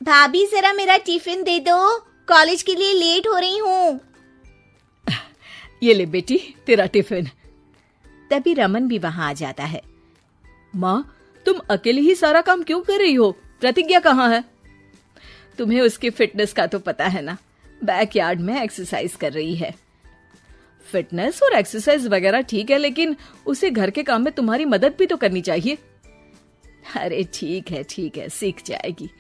भाभी जरा मेरा टिफिन दे दो, कॉलेज के लिए लेट हो रही हूँ। ये ले बेटी तेरा टिफिन। तभी रमन भी वहां आ जाता है। माँ, तुम अकेले ही सारा काम क्यों कर रही हो? प्रतिज्ञा कहाँ है? तुम्हें उसकी फिटनेस का तो पता है ना, बैकयार्ड में एक्सरसाइज कर रही है। फिटनेस और एक्सरसाइज वगैरह ठीक है, लेकिन उसे घर के काम में तुम्हारी मदद भी तो करनी चाहिए। अरे ठीक है, सीख जाएगी।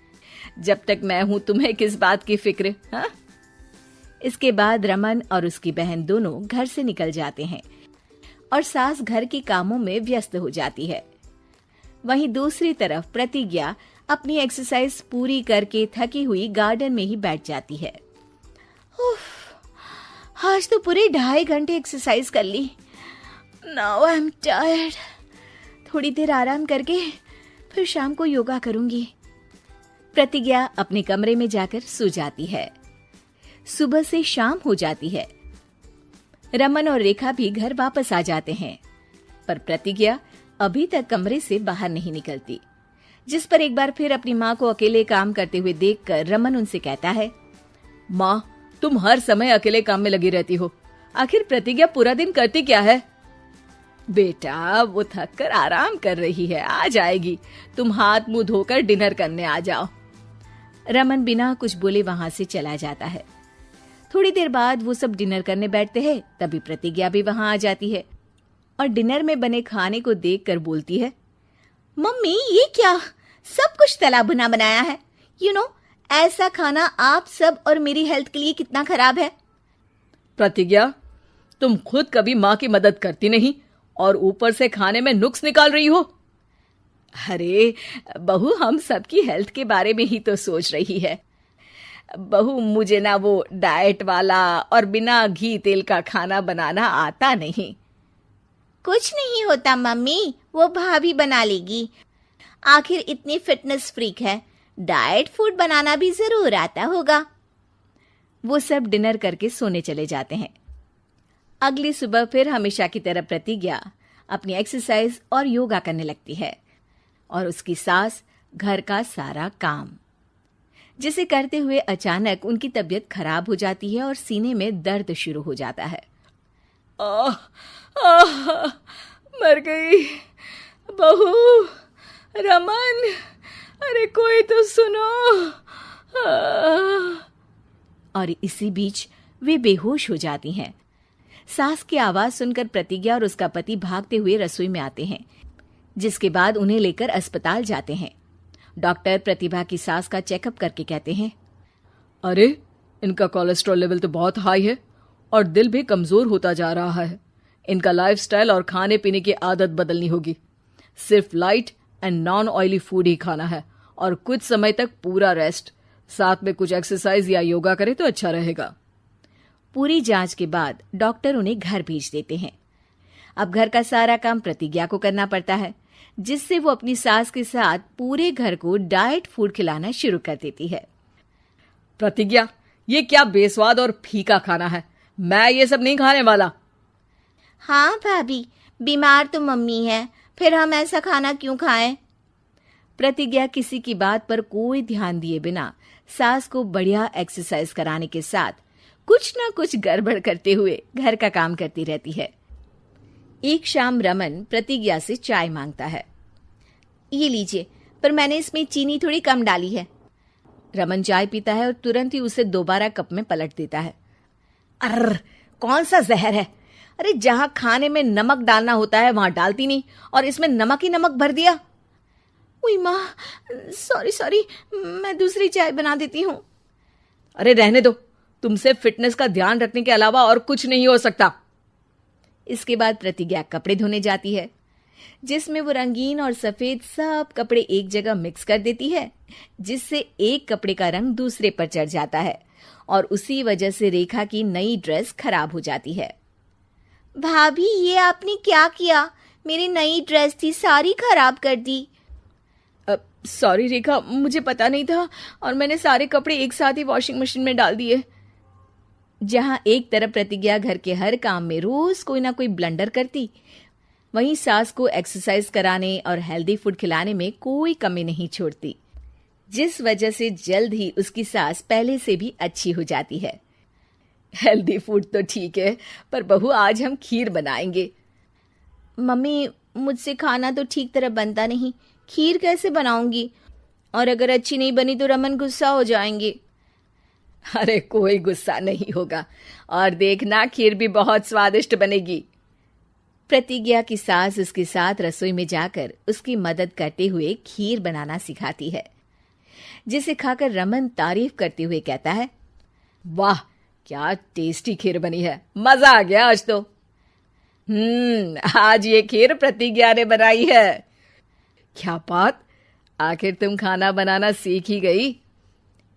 जब तक मैं हूं तुम्हें किस बात की फिक्र, हाँ? इसके बाद रमन और उसकी बहन दोनों घर से निकल जाते हैं और सास घर के कामों में व्यस्त हो जाती है। वहीं दूसरी तरफ प्रतिज्ञा अपनी एक्सरसाइज पूरी करके थकी हुई गार्डन में ही बैठ जाती है। आज तो पूरे 2.5 घंटे एक्सरसाइज कर ली। Now I am tired. थोड़ी देर आराम करके फिर शाम को योगा करूंगी। प्रतिज्ञा अपने कमरे में जाकर सो जाती है। सुबह से शाम हो जाती है। रमन और रेखा भी घर वापस आ जाते हैं, पर प्रतिज्ञा अभी तक कमरे से बाहर नहीं निकलती, जिस पर एक बार फिर अपनी माँ को अकेले काम करते हुए देखकर रमन उनसे कहता है, माँ, तुम हर समय अकेले काम में लगी रहती हो। आखिर प्रतिज्ञा पूरा दिन करती क्या है? बेटा, वो थक कर आराम कर रही है, आ जाएगी। तुम हाथ मुंह धोकर डिनर करने आ जाओ। रमन बिना कुछ बोले वहां से चला जाता है। थोड़ी देर बाद वो सब डिनर करने बैठते हैं। तभी प्रतिज्ञा भी वहां आ जाती है और डिनर में बने खाने को देखकर बोलती है, मम्मी ये क्या, सब कुछ तला भुना बनाया है। ऐसा खाना आप सब और मेरी हेल्थ के लिए कितना खराब है। प्रतिज्ञा, तुम खुद कभी माँ की मदद करती नहीं और ऊपर से खाने में नुक्स निकाल रही हो। अरे बहू, हम सबकी हेल्थ के बारे में ही तो सोच रही है। बहू, मुझे ना वो डाइट वाला और बिना घी तेल का खाना बनाना आता नहीं। कुछ नहीं होता मम्मी, वो भाभी बना लेगी। आखिर इतनी फिटनेस फ्रीक है, डाइट फूड बनाना भी जरूर आता होगा। वो सब डिनर करके सोने चले जाते हैं। अगली सुबह फिर हमेशा की तरह प्रतिज्ञा अपनी एक्सरसाइज और योगा करने लगती है और उसकी सास घर का सारा काम, जिसे करते हुए अचानक उनकी तबीयत खराब हो जाती है और सीने में दर्द शुरू हो जाता है। मर गई बहू। रमन, अरे कोई तो सुनो। और इसी बीच वे बेहोश हो जाती हैं। सास की आवाज सुनकर प्रतिज्ञा और उसका पति भागते हुए रसोई में आते हैं, जिसके बाद उन्हें लेकर अस्पताल जाते हैं। डॉक्टर प्रतिभा की सास का चेकअप करके कहते हैं, अरे इनका कोलेस्ट्रॉल लेवल तो बहुत हाई है और दिल भी कमजोर होता जा रहा है। इनका लाइफस्टाइल और खाने पीने की आदत बदलनी होगी। सिर्फ light and non oily food ही खाना है और कुछ समय तक पूरा रेस्ट, साथ में कुछ एक्सरसाइज या योगा करे तो अच्छा रहेगा। पूरी जांच के बाद डॉक्टर उन्हें घर भेज देते हैं। अब घर का सारा काम प्रतिज्ञा को करना पड़ता है, जिससे वो अपनी सास के साथ पूरे घर को डाइट फूड खिलाना शुरू कर देती है। प्रतिज्ञा, ये क्या बेस्वाद और फीका खाना है, मैं ये सब नहीं खाने वाला। हाँ भाभी, बीमार तो मम्मी है, फिर हम ऐसा खाना क्यों खाएं? प्रतिज्ञा किसी की बात पर कोई ध्यान दिए बिना सास को बढ़िया एक्सरसाइज कराने के साथ कुछ ना कुछ गड़बड़ करते हुए घर का काम करती रहती है। एक शाम रमन प्रतिज्ञा से चाय मांगता है। ये लीजिए, पर मैंने इसमें चीनी थोड़ी कम डाली है। रमन चाय पीता है और तुरंत ही उसे दोबारा कप में पलट देता है। अर्र, कौन सा जहर है? अरे जहां खाने में नमक डालना होता है वहां डालती नहीं और इसमें नमक ही नमक भर दिया। उई माँ, सॉरी, मैं दूसरी चाय बना देती हूँ। अरे रहने दो, तुमसे फिटनेस का ध्यान रखने के अलावा और कुछ नहीं हो सकता। इसके बाद प्रतिज्ञा कपड़े धोने जाती है, जिसमें वो रंगीन और सफेद सब कपड़े एक जगह मिक्स कर देती है, जिससे एक कपड़े का रंग दूसरे पर चढ़ जाता है और उसी वजह से रेखा की नई ड्रेस खराब हो जाती है। भाभी, ये आपने क्या किया? मेरी नई ड्रेस थी, सारी खराब कर दी। सॉरी रेखा, मुझे पता नहीं था और मैंने सारे कपड़े एक साथ ही वॉशिंग मशीन में डाल दिए। जहां एक तरफ प्रतिज्ञा घर के हर काम में रोज कोई ना कोई ब्लंडर करती, वहीं सास को एक्सरसाइज कराने और हेल्दी फूड खिलाने में कोई कमी नहीं छोड़ती, जिस वजह से जल्द ही उसकी सांस पहले से भी अच्छी हो जाती है। हेल्दी फूड तो ठीक है, पर बहू आज हम खीर बनाएंगे। मम्मी, मुझसे खाना तो ठीक तरह बनता नहीं, खीर कैसे बनाऊंगी? और अगर अच्छी नहीं बनी तो रमन गुस्सा हो जाएंगे। अरे कोई गुस्सा नहीं होगा, और देखना खीर भी बहुत स्वादिष्ट बनेगी। प्रतिज्ञा की सास उसके साथ रसोई में जाकर उसकी मदद करते हुए खीर बनाना सिखाती है, जिसे खाकर रमन तारीफ करते हुए कहता है, वाह क्या टेस्टी खीर बनी है, मजा आ गया आज तो। आज ये खीर प्रतिज्ञा ने बनाई है। क्या बात, आखिर तुम खाना बनाना सीख ही गई?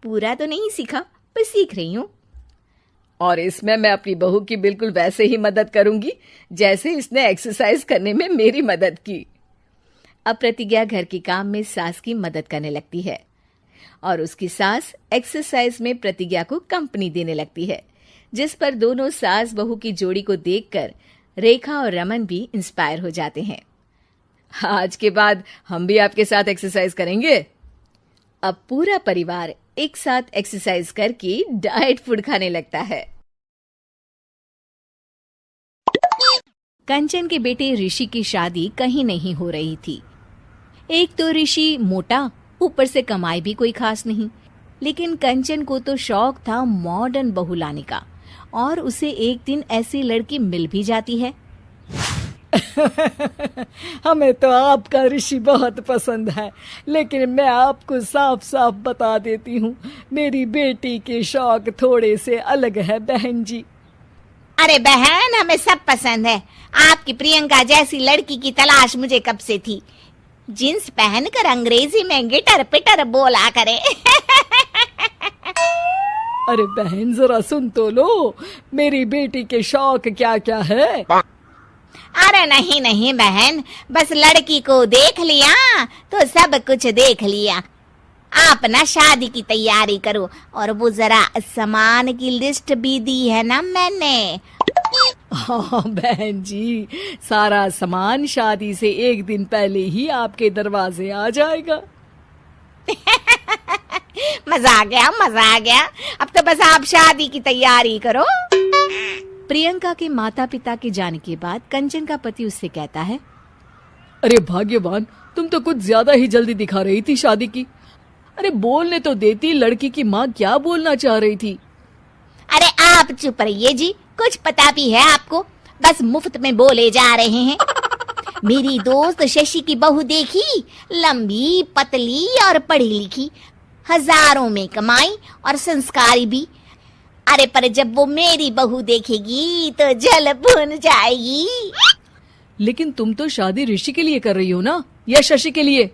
पूरा तो नहीं सीखा, पर सीख रही हूँ। और इसमें मैं अपनी बहू की बिल्कुल वैसे ही मदद करूंगी जैसे इसने एक्सरसाइज करने में मेरी मदद की। अब प्रतिज्ञा घर के काम में सास की मदद करने लगती है और उसकी सास एक्सरसाइज में प्रतिज्ञा को कंपनी देने लगती है, जिस पर दोनों सास बहू की जोड़ी को देखकर रेखा और रमन भी इंस्पायर हो जाते हैं। आज के बाद हम भी आपके साथ एक्सरसाइज करेंगे। अब पूरा परिवार एक साथ एक्सरसाइज करके डाइट फूड खाने लगता है। कंचन के बेटे ऋषि की शादी कहीं नहीं हो रही थी। एक तो ऋषि मोटा, ऊपर से कमाई भी कोई खास नहीं, लेकिन कंचन को तो शौक था मॉडर्न बहू लाने का, और उसे एक दिन ऐसी लड़की मिल भी जाती है। हमें तो आपका ऋषि बहुत पसंद है, लेकिन मैं आपको साफ साफ बता देती हूँ, मेरी बेटी के शौक थोड़े से अलग है बहन जी। अरे बहन, हमें सब पसंद है। आपकी प्रियंका जैसी लड़की की तलाश मुझे कब से थी। जींस पहनकर अंग्रेजी में गिटर पिटर बोला करे। अरे बहन जरा सुन तो लो, मेरी बेटी के शौक क्या क्या है। अरे नहीं नहीं बहन, बस लड़की को देख लिया तो सब कुछ देख लिया। आप ना शादी की तैयारी करो, और वो जरा सामान की लिस्ट भी दी है ना मैंने। हाँ बहन जी, सारा सामान शादी से एक दिन पहले ही आपके दरवाजे आ जाएगा। मजा आ गया, मजा आ गया। अब तो बस आप शादी की तैयारी करो। प्रियंका के माता पिता के जाने के बाद कंचन का पति उससे कहता है, अरे भाग्यवान, तुम तो कुछ ज्यादा ही जल्दी दिखा रही थी शादी की। अरे बोलने तो देती, लड़की की माँ क्या बोलना चाह रही थी। अरे आप चुप रहिए जी, कुछ पता भी है आपको, बस मुफ्त में बोले जा रहे हैं। मेरी दोस्त शशि की बहू देखी, लंबी पतली और पढ़ी लिखी, हजारों में कमाई और संस्कारी भी। अरे पर जब वो मेरी बहू देखेगी तो जल भुन जाएगी। लेकिन तुम तो शादी ऋषि के लिए कर रही हो ना, या शशि के लिए?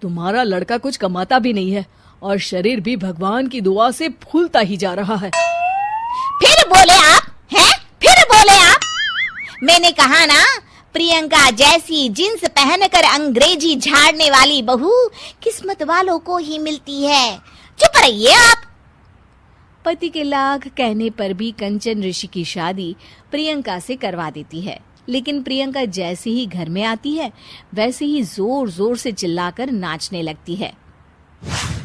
तुम्हारा लड़का कुछ कमाता भी नहीं है और शरीर भी भगवान की दुआ से फूलता ही जा रहा है। फिर बोले आप हैं? फिर बोले आप? मैंने कहा ना, प्रियंका जैसी जींस पहनकर अंग्रेजी झाड़ने वाली बहू किस्मत वालों को ही मिलती है। चुप रहिए आप। पति के लाख कहने पर भी कंचन ऋषि की शादी प्रियंका से करवा देती है, लेकिन प्रियंका जैसे ही घर में आती है वैसे ही जोर जोर से चिल्लाकर नाचने लगती है।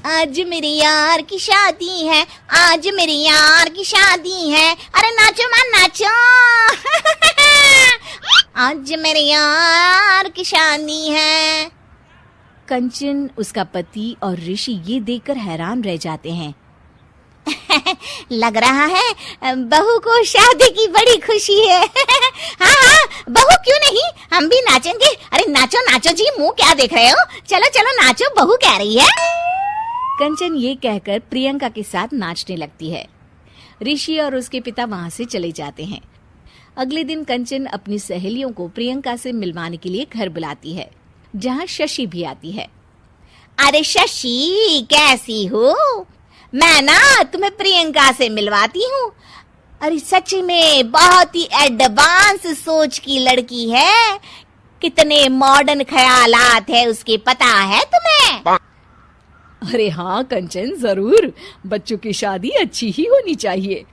आज मेरे यार की शादी है, आज मेरे यार की शादी है, अरे नाचो मां नाचो। आज मेरे यार की शादी है। कंचन, उसका पति और ऋषि ये देखकर हैरान रह जाते हैं। लग रहा है बहू को शादी की बड़ी खुशी है। हाँ हाँ, बहू क्यों नहीं, हम भी नाचेंगे। अरे नाचो नाचो जी, मुंह क्या देख रहे हो, चलो चलो नाचो, बहू कह रही है। कंचन ये कहकर प्रियंका के साथ नाचने लगती है। ऋषि और उसके पिता वहां से चले जाते हैं। अगले दिन कंचन अपनी सहेलियों को प्रियंका से मिलवाने के लिए घर बुलाती है, जहाँ शशि भी आती है। अरे शशि, कैसी हो? मैं ना तुम्हें प्रियंका से मिलवाती हूँ। अरे सच में बहुत ही एडवांस सोच की लड़की है, कितने मॉडर्न ख्यालात है उसके, पता है तुम्हें? अरे हाँ कंचन, जरूर, बच्चों की शादी अच्छी ही होनी चाहिए।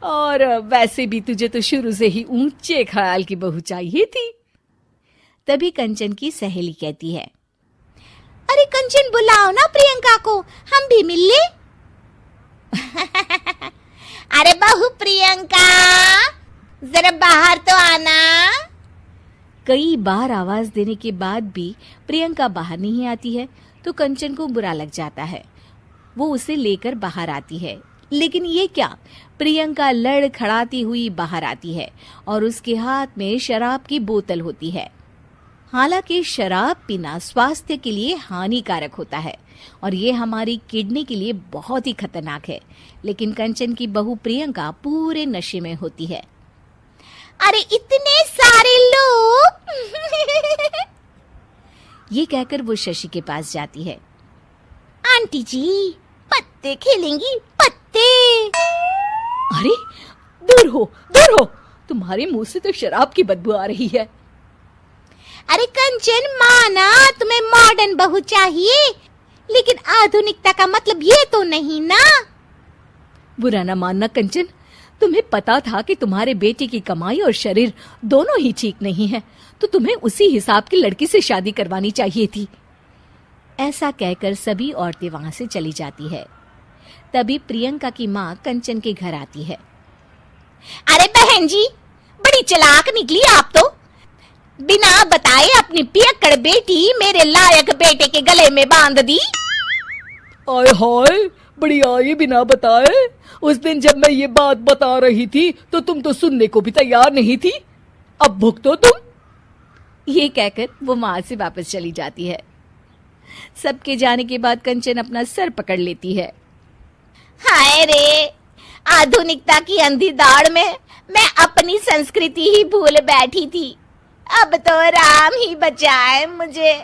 और वैसे भी तुझे तो शुरू से ही ऊंचे ख्याल की बहू चाहिए थी। तभी कंचन की सहेली कहती है, अरे कंचन बुलाओ ना प्रियंका को, हम भी मिल ले। अरे बहू प्रियंका, जरा बाहर तो आना। कई बार आवाज देने के बाद भी प्रियंका बाहर नहीं आती है तो कंचन को बुरा लग जाता है। वो उसे लेकर बाहर आती है, लेकिन ये क्या, प्रियंका लड़खड़ाती हुई बाहर आती है और उसके हाथ में शराब की बोतल होती है। हालांकि शराब पीना स्वास्थ्य के लिए हानिकारक होता है और ये हमारी किडनी के लिए बहुत ही खतरनाक है, लेकिन कंचन की बहू प्रियंका पूरे नशे में होती है। अरे इतने सारे लोग। ये कहकर वो शशि के पास जाती है। आंटी जी, पत्ते खेलेंगी, पत्ते। अरे दूर हो, दूर हो, तुम्हारे मुंह से तो शराब की बदबू आ रही है। अरे कंचन माना, तुम्हें मॉडर्न बहू चाहिए, लेकिन आधुनिकता का मतलब ये तो नहीं ना। बुरा ना मानना कंचन, तुम्हें पता था कि तुम्हारे बेटे की कमाई और शरीर दोनों ही ठीक नहीं है, तो तुम्हें उसी हिसाब की लड़की से शादी करवानी चाहिए थी। ऐसा कहकर सभी औरतें वहां से चली जाती है। तभी प्रियंका की माँ कंचन के घर आती है। अरे बहन जी, बड़ी चालाक निकली आप तो। बिना बताए अपनी पियक्कड़ बेटी मेरे लायक बेटे के गले में बांध दी। आय हाय, बड़ी आई बिना बताए। उस दिन जब मैं ये बात बता रही थी तो तुम तो सुनने को भी तैयार नहीं थी। अब भुगतो तुम। ये कहकर वो माँ से वापस चली जाती है। सबके जाने के बाद कंचन अपना सर पकड़ लेती है। हाय रे, आधुनिकता की अंधी दौड़ में मैं अपनी संस्कृति ही भूल बैठी थी। अब तो राम ही बचाए मुझे।